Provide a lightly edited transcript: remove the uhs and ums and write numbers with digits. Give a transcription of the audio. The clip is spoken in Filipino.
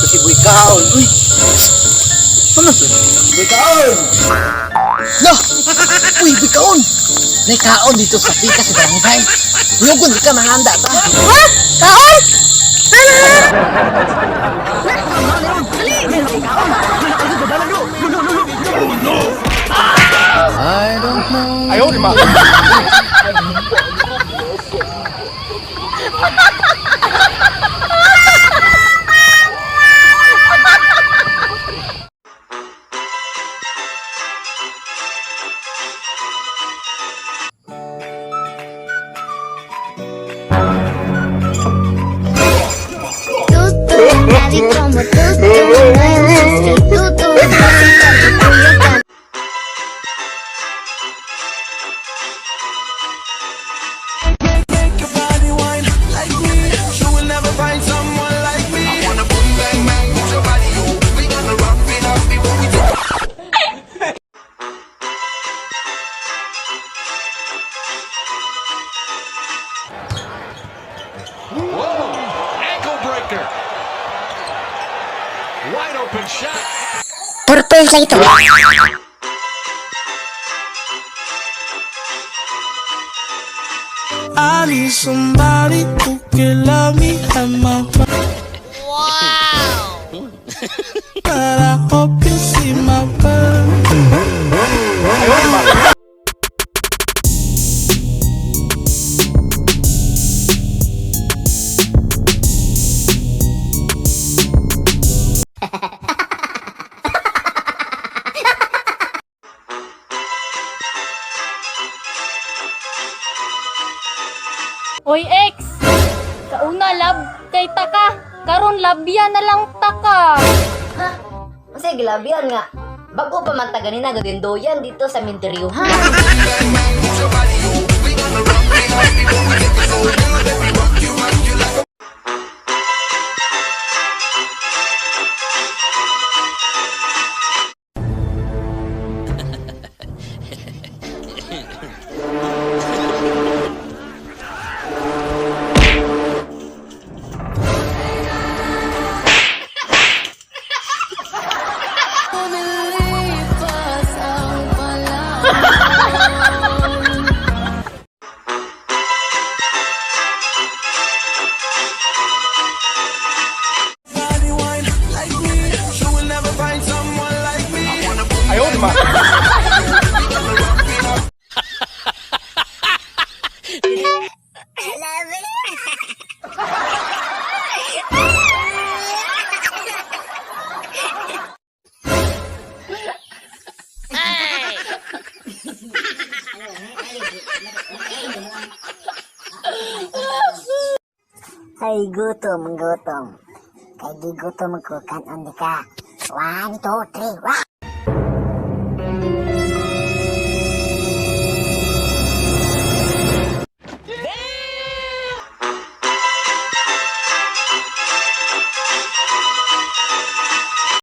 kasi buhay kaon. Uy! Ano? Buhay kaon! Lah! Uy, buhay kaon! May kaon dito sa pika sa barangay. Uyugon, di ka mahanda ba? Ha? Kaon? I don't know. Ayaw, di ma. Así como tú, no hay sustituto. Make your body wine like me. You will never find someone like me. I wanna boom bang bang with your body, yo. We gonna rock it up before we do. Ankle breaker. Wide open shot. Purple lang ito. I need somebody who can love me and my wow. But I hope you see my bird. Oy, ex! Kauna lab kay taka. Karon labya na lang taka. Ha? Kasi gilabihan nga. Bago pa man taganina gadindoyan dito sa Minteryo. Ha? Body wine like me. You will never find someone like me. I wanna boom Ayaw, di ma. Ay, gutom, gutom. Kay di gutom ko kanon di ka. 1, 2, 3,